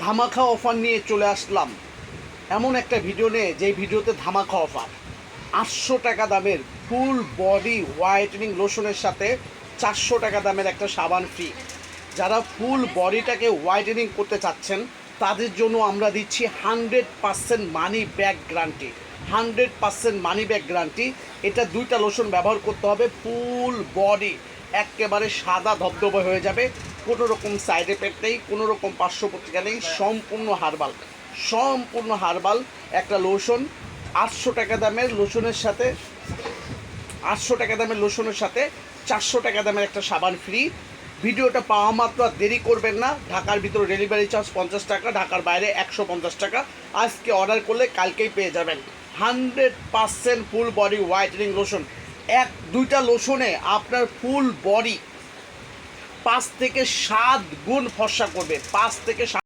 ধামাকা অফার নিয়ে চলে আসলাম, এমন একটা ভিডিও নিয়ে যেই ভিডিওতে ধামাকা অফার 800 টাকা দামের ফুল বডি হোয়াইটেনিং লোশনের সাথে 400 টাকা দামের একটা সাবান ফ্রি। যারা ফুল বডিটাকে হোয়াইটেনিং করতে চাচ্ছেন তাদের জন্য আমরা দিচ্ছি 100% money back guarantee. 100% money back guarantee. এটা দুইটা লোশন ব্যবহার করতে হবে, ফুল বডি একেবারে সাদা ধবধবে হয়ে যাবে, কোনো রকম সাইড এফেক্ট নেই, কোনো রকম পার্শ্ব প্রতিক্রিয়া নেই, সম্পূর্ণ হার্বাল একটা লোশন। 800 টাকা দামের লোশনের সাথে 800 টাকা দামের লোশনের সাথে 400 টাকা দামের একটা সাবান ফ্রি। ভিডিওটা পাওয়া মাত্র আর দেরি করবেন না। ঢাকার ভিতরে ডেলিভারি চার্জ 50 টাকা, ঢাকার বাইরে 150 টাকা। আজকে অর্ডার করলে কালকেই পেয়ে যাবেন 100% ফুল বডি হোয়াইটেনিং লোশন। দুইটা লোশনে আপনার ফুল বডি 5 থেকে 7 গুণ ফর্সা করবে, 5 থেকে 7